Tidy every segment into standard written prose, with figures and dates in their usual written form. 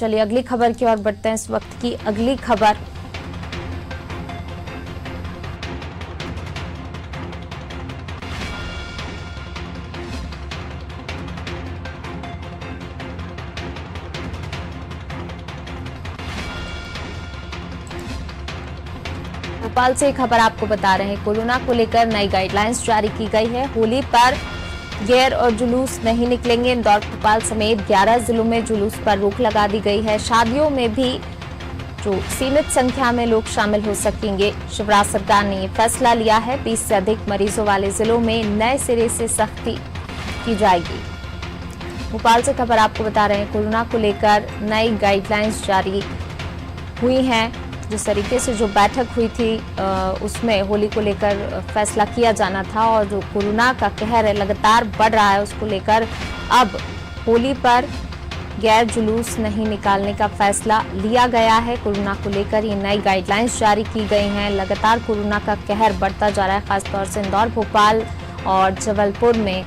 चलिए अगली खबर की ओर बढ़ते हैं। इस वक्त की अगली खबर भोपाल से खबर आपको बता रहे हैं। कोरोना को लेकर नई गाइडलाइंस जारी की गई है। होली पर गैर और जुलूस नहीं निकलेंगे। इंदौर, भोपाल समेत 11 जिलों में जुलूस पर रोक लगा दी गई है। शादियों में भी जो सीमित संख्या में लोग शामिल हो सकेंगे। शिवराज सरकार ने ये फैसला लिया है। 20 से अधिक मरीजों वाले जिलों में नए सिरे से सख्ती की जाएगी। भोपाल से खबर आपको बता रहे हैं। कोरोना को लेकर नई गाइडलाइंस जारी हुई हैं। जिस तरीके से जो बैठक हुई थी उसमें होली को लेकर फैसला किया जाना था और जो कोरोना का कहर लगातार बढ़ रहा है उसको लेकर अब होली पर गैर जुलूस नहीं निकालने का फैसला लिया गया है। कोरोना को लेकर ये नई गाइडलाइंस जारी की गई हैं। लगातार कोरोना का कहर बढ़ता जा रहा है। खासतौर से इंदौर, भोपाल और जबलपुर में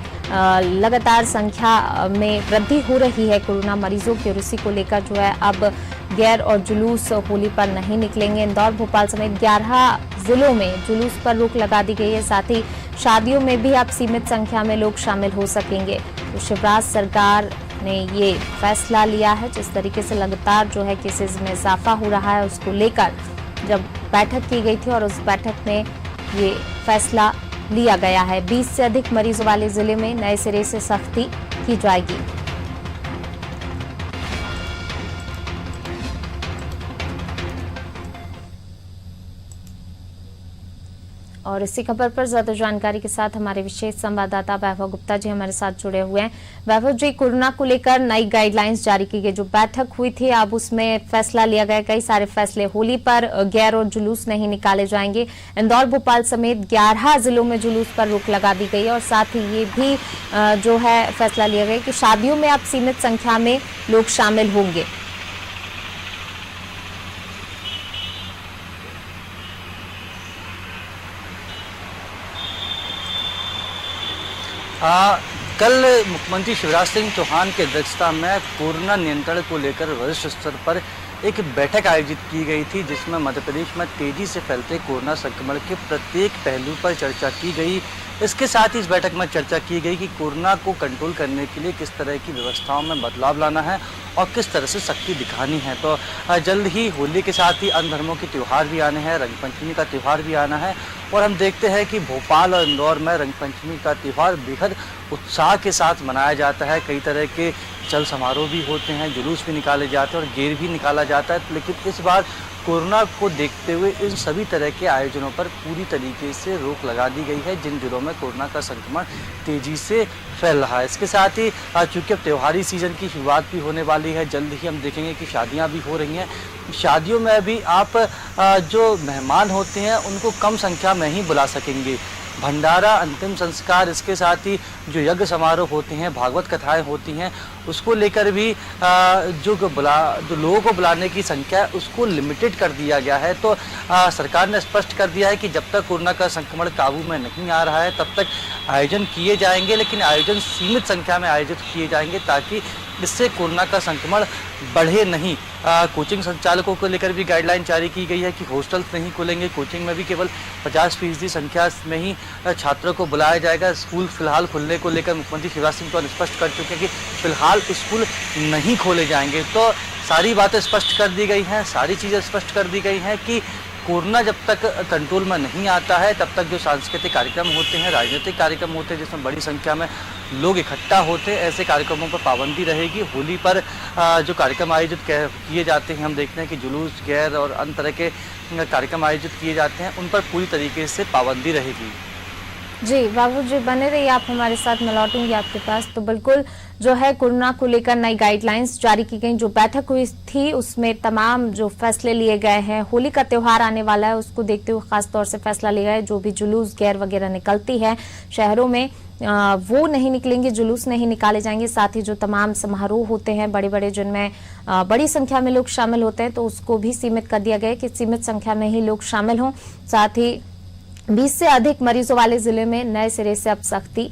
लगातार संख्या में वृद्धि हो रही है कोरोना मरीजों की और इसी को लेकर जो है अब गैर और जुलूस होली पर नहीं निकलेंगे। इंदौर, भोपाल समेत 11 जिलों में जुलूस पर रोक लगा दी गई है। साथ ही शादियों में भी अब सीमित संख्या में लोग शामिल हो सकेंगे। तो शिवराज सरकार ने ये फैसला लिया है। जिस तरीके से लगातार जो है केसेस में इजाफा हो रहा है उसको लेकर जब बैठक की गई थी और उस बैठक में ये फैसला लिया गया है। 20 से अधिक मरीजों वाले जिले में नए सिरे से सख्ती की जाएगी। और इसी खबर पर ज्यादा जानकारी के साथ हमारे विशेष संवाददाता वैभव गुप्ता जी हमारे साथ जुड़े हुए हैं। वैभव जी, कोरोना को लेकर नई गाइडलाइंस जारी की गई, जो बैठक हुई थी अब उसमें फैसला लिया गया। कई सारे फैसले, होली पर गैर और जुलूस नहीं निकाले जाएंगे। इंदौर, भोपाल समेत 11 जिलों में जुलूस पर रोक लगा दी गई और साथ ही ये भी जो है फैसला लिया गया कि शादियों में अब सीमित संख्या में लोग शामिल होंगे। कल मुख्यमंत्री शिवराज सिंह चौहान की अध्यक्षता में कोरोना नियंत्रण को लेकर वरिष्ठ स्तर पर एक बैठक आयोजित की गई थी, जिसमें मध्य प्रदेश में तेजी से फैलते कोरोना संक्रमण के प्रत्येक पहलू पर चर्चा की गई। इसके साथ ही इस बैठक में चर्चा की गई कि कोरोना को कंट्रोल करने के लिए किस तरह की व्यवस्थाओं में बदलाव लाना है और किस तरह से सख्ती दिखानी है। तो जल्द ही होली के साथ ही अन्य धर्मों के त्यौहार भी आने हैं, रंगपंचमी का त्यौहार भी आना है और हम देखते हैं कि भोपाल और इंदौर में रंगपंचमी का त्यौहार बेहद उत्साह के साथ मनाया जाता है। कई तरह के चल समारोह भी होते हैं, जुलूस भी निकाले जाते हैं और गेर भी निकाला जाता है। लेकिन इस बार कोरोना को देखते हुए इन सभी तरह के आयोजनों पर पूरी तरीके से रोक लगा दी गई है, जिन जिलों में कोरोना का संक्रमण तेजी से फैल रहा है। इसके साथ ही चूँकि अब त्योहारी सीजन की शुरुआत भी होने वाली है, जल्द ही हम देखेंगे कि शादियां भी हो रही हैं। शादियों में भी आप जो मेहमान होते हैं उनको कम संख्या में ही बुला सकेंगे। भंडारा, अंतिम संस्कार, इसके साथ ही जो यज्ञ समारोह होते हैं, भागवत कथाएं होती हैं, उसको लेकर भी जो लोगों को बुलाने की संख्या है उसको लिमिटेड कर दिया गया है। तो सरकार ने स्पष्ट कर दिया है कि जब तक कोरोना का संक्रमण काबू में नहीं आ रहा है तब तक आयोजन किए जाएंगे, लेकिन आयोजन सीमित संख्या में आयोजित किए जाएंगे ताकि इससे कोरोना का संक्रमण बढ़े नहीं। कोचिंग संचालकों को लेकर भी गाइडलाइन जारी की गई है कि हॉस्टल्स नहीं खुलेंगे, कोचिंग में भी केवल 50% संख्या में ही छात्रों को बुलाया जाएगा। स्कूल फिलहाल खुलने को लेकर मुख्यमंत्री शिवराज सिंह चौहान स्पष्ट कर चुके हैं कि फिलहाल स्कूल नहीं खोले जाएंगे। तो सारी बातें स्पष्ट कर दी गई हैं, सारी चीज़ें स्पष्ट कर दी गई हैं कि कोरोना जब तक कंट्रोल में नहीं आता है तब तक जो सांस्कृतिक कार्यक्रम होते हैं, राजनीतिक कार्यक्रम होते हैं जिसमें बड़ी संख्या में लोग इकट्ठा होते हैं, ऐसे कार्यक्रमों पर पाबंदी रहेगी। होली पर जो कार्यक्रम आयोजित किए जाते हैं, हम देखते हैं कि जुलूस, गैर और अन्य तरह के कार्यक्रम आयोजित किए जाते हैं, उन पर पूरी तरीके से पाबंदी रहेगी। जी बाबू जी, बने रहिए आप हमारे साथ, मैं लौटूंगी आपके पास। तो बिल्कुल जो है कोरोना को लेकर नई गाइडलाइंस जारी की गई। जो बैठक हुई थी उसमें तमाम जो फैसले लिए गए हैं, होली का त्यौहार आने वाला है उसको देखते हुए खास तौर से फैसला लिया गया है। जो भी जुलूस, गैर वगैरह निकलती है शहरों में वो नहीं निकलेंगे, जुलूस नहीं निकाले जाएंगे। साथ ही जो तमाम समारोह होते हैं बड़े बड़े जिनमें बड़ी संख्या में लोग शामिल होते हैं तो उसको भी सीमित कर दिया गया है कि सीमित संख्या में ही लोग शामिल हों। साथ ही 20 से अधिक मरीजों वाले जिले में नए सिरे से अब सख्ती